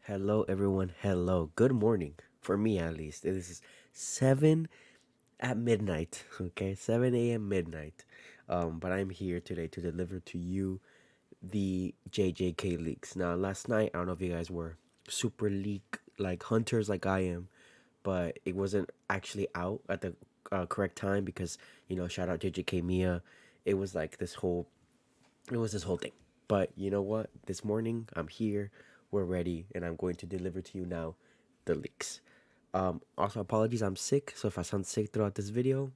Hello, everyone. Hello. Good morning. For me, at least. This is 7 at midnight. Okay, 7 a.m. midnight. But I'm here today to deliver to you the JJK leaks. Now, last night, I don't know if you guys were super leak like hunters like I am, but it wasn't actually out at the correct time because, shout out JJK Mia. It was like this whole thing. But you know what? This morning I'm here, we're ready, and I'm going to deliver to you now the leaks. Also apologies, I'm sick, so if I sound sick throughout this video,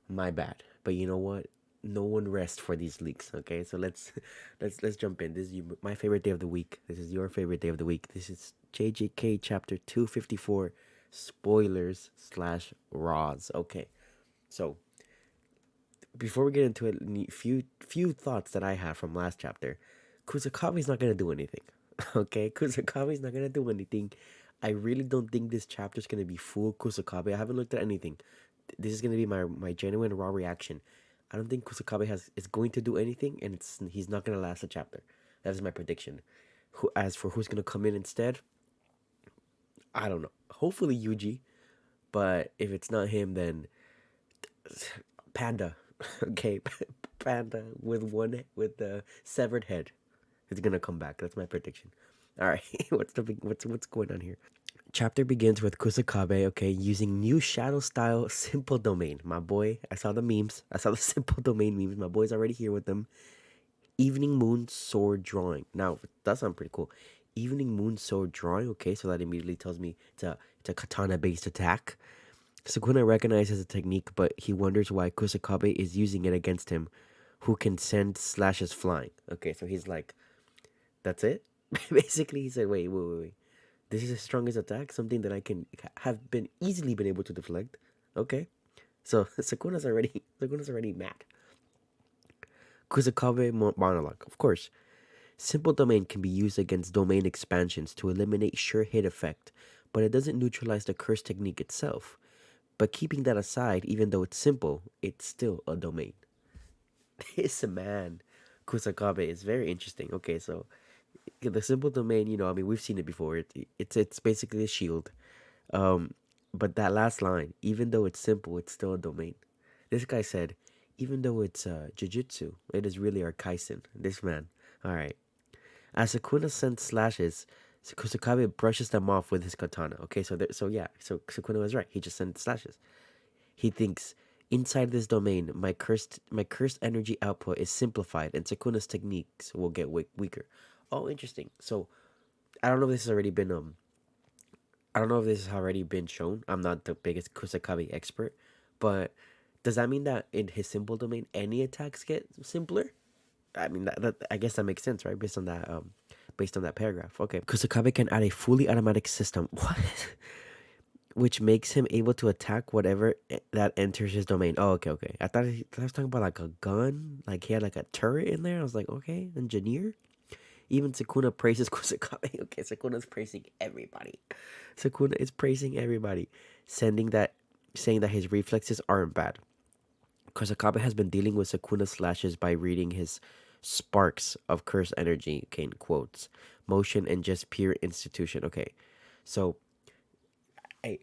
my bad. But you know what? No one rests for these leaks. Okay, so let's let's jump in. This is my favorite day of the week. This is your favorite day of the week. This is JJK chapter 254, spoilers slash raws. Okay, so before we get into it, few thoughts that I have from last chapter. Kusakabe's not gonna do anything. Okay, Kusakabe's not gonna do anything. I really don't think this chapter's gonna be full Kusakabe. I haven't looked at anything. This is gonna be my genuine raw reaction. I don't think Kusakabe is going to do anything, and he's not gonna last a chapter. That is my prediction. As for who's gonna come in instead, I don't know. Hopefully Yuji, but if it's not him, then Panda. Okay, Panda with the severed head is gonna come back. That's my prediction. All right, what's going on here? Chapter begins with Kusakabe, okay, using new shadow style simple domain. My boy, I saw the memes. I saw the simple domain memes. My boy's already here with them. Evening moon sword drawing. Now that sounds pretty cool. Evening moon sword drawing. Okay, so that immediately tells me it's a katana based attack. Sukuna recognizes the technique, but he wonders why Kusakabe is using it against him, who can send slashes flying. Okay, so he's like, that's it? Basically, he said, wait. This is the strongest attack, something that I can have been easily been able to deflect. Okay, so Sukuna's already mad. Kusakabe monologue, of course. Simple domain can be used against domain expansions to eliminate sure hit effect, but it doesn't neutralize the curse technique itself. But keeping that aside, even though it's simple, it's still a domain. This man, Kusakabe, is very interesting. Okay, so the simple domain, I mean, we've seen it before. It's basically a shield. Um, but that last line, even though it's simple, it's still a domain. This guy said, even though it's Jujutsu, it is really our kaisen. This man. All right. As Sukuna sends slashes, Kusakabe brushes them off with his katana. Okay, so Sukuna was right. He just sent slashes. He thinks, inside this domain, my cursed energy output is simplified, and Sukuna's techniques will get weaker. Oh, interesting. So I don't know if this has already been I don't know if this has already been shown. I'm not the biggest Kusakabe expert, but does that mean that in his simple domain, any attacks get simpler? I mean, that I guess that makes sense, right? Based on that paragraph. Okay, Kusakabe can add a fully automatic system. What? Which makes him able to attack whatever that enters his domain. Oh, okay. I thought was talking about like a gun, like he had like a turret in there. I was like, okay, engineer. Even Sukuna praises Kusakabe. Okay, Sukuna's praising everybody. Sukuna is praising everybody, sending that, saying that his reflexes aren't bad. Kusakabe has been dealing with Sukuna's slashes by reading his sparks of cursed energy. Okay, in quotes, motion and just pure institution. Okay, so I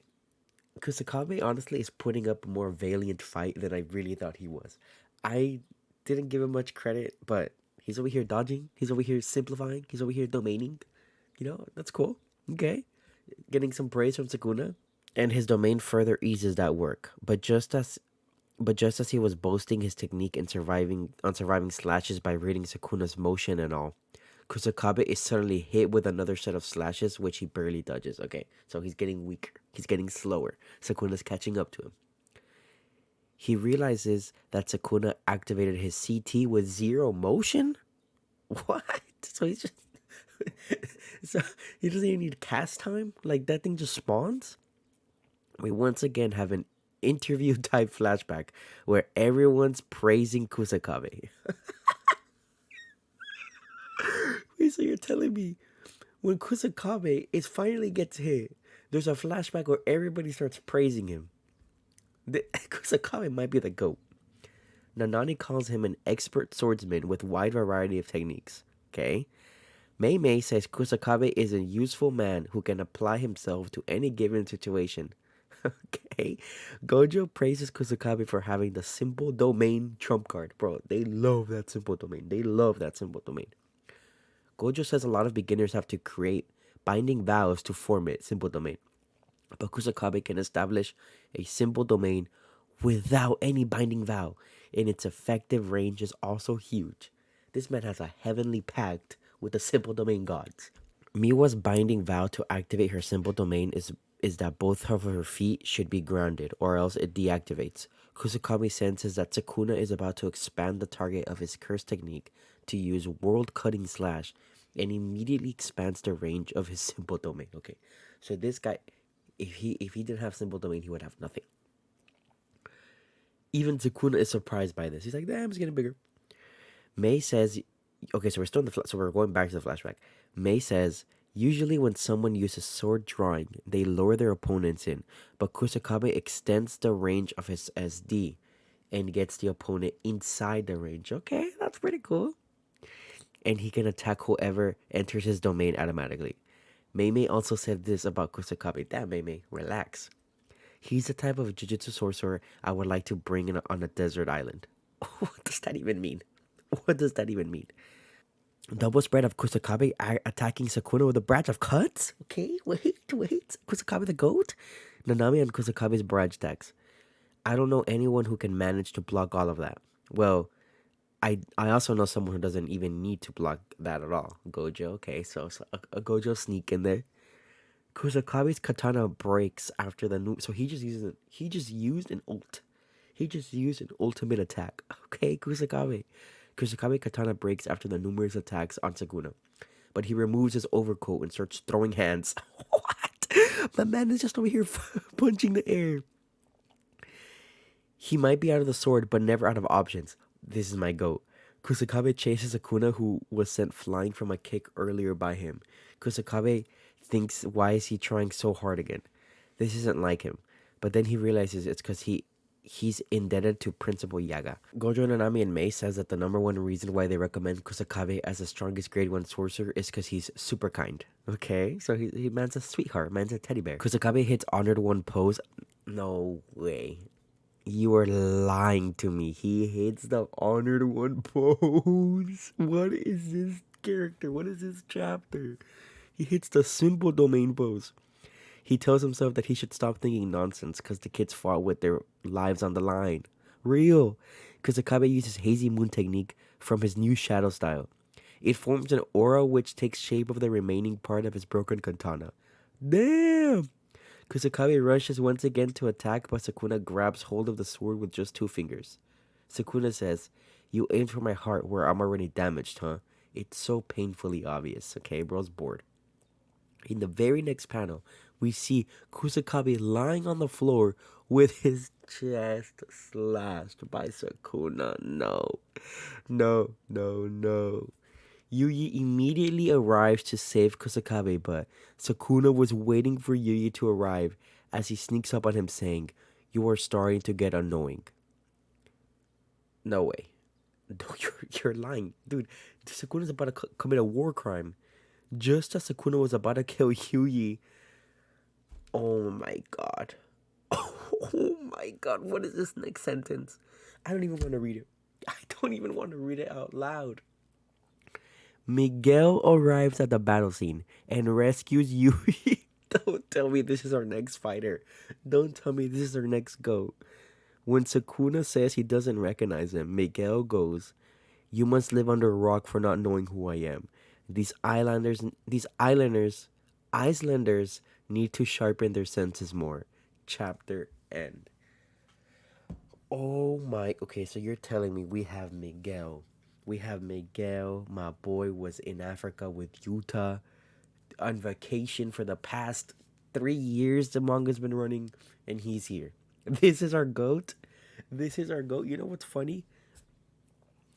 Kusakabe honestly is putting up a more valiant fight than I really thought he was. I didn't give him much credit, but he's over here dodging. He's over here simplifying. He's over here domaining. That's cool. Okay. Getting some praise from Sukuna. And his domain further eases that work. But just as he was boasting his technique and surviving slashes by reading Sukuna's motion and all, Kusakabe is suddenly hit with another set of slashes, which he barely dodges. Okay, so he's getting weaker. He's getting slower. Sukuna's catching up to him. He realizes that Sukuna activated his CT with zero motion? What? So he's just. So he doesn't even need cast time? Like that thing just spawns? We once again have an interview type flashback where everyone's praising Kusakabe. Wait, so you're telling me when Kusakabe is finally gets hit, there's a flashback where everybody starts praising him. Kusakabe might be the GOAT. Nanani calls him an expert swordsman with wide variety of techniques. Okay? Mei Mei says Kusakabe is a useful man who can apply himself to any given situation. Okay. Gojo praises Kusakabe for having the simple domain trump card. Bro, they love that simple domain. They love that simple domain. Gojo says a lot of beginners have to create binding vows to form it, simple domain. But Kusakabe can establish a simple domain without any binding vow, and its effective range is also huge. This man has a heavenly pact with the simple domain gods. Miwa's binding vow to activate her simple domain is that both of her feet should be grounded, or else it deactivates. Kusakabe senses that Sukuna is about to expand the target of his curse technique to use World Cutting Slash, and immediately expands the range of his simple domain. Okay, so this guy, if he didn't have simple domain, he would have nothing. Even Sukuna is surprised by this. He's like, "Damn, it's getting bigger." May says, okay, so we're still in so we're going back to the flashback. May says, usually when someone uses sword drawing, they lower their opponents in, but Kusakabe extends the range of his SD and gets the opponent inside the range. Okay, that's pretty cool. And he can attack whoever enters his domain automatically. Mei also said this about Kusakabe. Damn, Mei, relax. He's the type of Jujutsu sorcerer I would like to bring in on a desert island. What does that even mean? What does that even mean? Double spread of Kusakabe attacking Sukuna with a branch of cuts? Okay, wait. Kusakabe the goat? Nanami and Kusakabe's barrage attacks. I don't know anyone who can manage to block all of that. Well, I also know someone who doesn't even need to block that at all. Gojo, okay, so a Gojo sneak in there. Kusakabe's katana breaks after the new. So he just used an ult. He just used an ultimate attack. Okay, Kusakabe. Kusukabe katana breaks after the numerous attacks on Sukuna, but he removes his overcoat and starts throwing hands. What? My man is just over here punching the air. He might be out of the sword, but never out of options. This is my goat. Kusukabe chases Sukuna, who was sent flying from a kick earlier by him. Kusukabe thinks, why is he trying so hard again? This isn't like him. But then he realizes it's because he's indebted to Principal Yaga. Gojo, Nanami, and Mei says that the number one reason why they recommend Kusakabe as the strongest grade 1 sorcerer is because he's super kind. Okay, so he man's a sweetheart, man's a teddy bear. Kusakabe hits Honored 1 pose. No way. You are lying to me. He hits the Honored 1 pose. What is this character? What is this chapter? He hits the simple domain pose. He tells himself that he should stop thinking nonsense because the kids fought with their lives on the line. Real. Because Akabe uses Hazy Moon technique from his new shadow style. It forms an aura which takes shape of the remaining part of his broken katana. Damn! Kusukabe rushes once again to attack, but Sukuna grabs hold of the sword with just 2 fingers. Sukuna says, "You aimed for my heart where I'm already damaged, huh?" It's so painfully obvious. Okay, bro's bored. In the very next panel, we see Kusukabe lying on the floor with his chest slashed by Sukuna. No. Yuji immediately arrives to save Kusukabe, but Sukuna was waiting for Yuji to arrive as he sneaks up on him saying, "You are starting to get annoying." No way. No, you're lying. Dude, Sukuna's about to commit a war crime. Just as Sukuna was about to kill Yuji. Oh my god. Oh my god, what is this next sentence? I don't even want to read it. I don't even want to read it out loud. Miguel arrives at the battle scene and rescues Yui. Don't tell me this is our next fighter. Don't tell me this is our next goat. When Sukuna says he doesn't recognize him, Miguel goes, "You must live under a rock for not knowing who I am. These Icelanders need to sharpen their senses more." Chapter end. Oh my, okay, so you're telling me we have Miguel. We have Miguel, my boy was in Africa with Yuta on vacation for the past 3 years the manga's been running, and he's here. This is our goat. This is our goat. You know what's funny?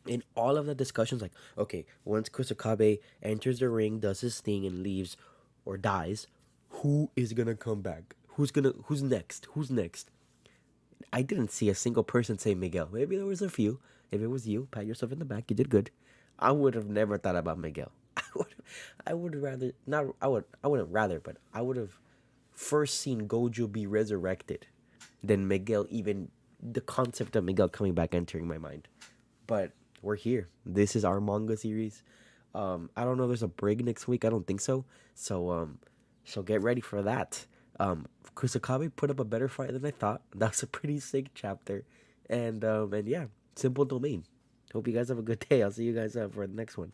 In all of the discussions, like, okay, once Kusukabe enters the ring, does his thing, and leaves or dies, who is gonna come back? Who's next? Who's next? I didn't see a single person say Miguel. Maybe there was a few. If it was you, pat yourself in the back. You did good. I would have never thought about Miguel. I would rather not. I wouldn't rather, but I would have first seen Gojo be resurrected than Miguel. Even the concept of Miguel coming back entering my mind. But we're here. This is our manga series. I don't know. There's a break next week. I don't think so. So get ready for that. Kusakabe put up a better fight than I thought. That's a pretty sick chapter, and yeah, simple domain. Hope you guys have a good day. I'll see you guys for the next one.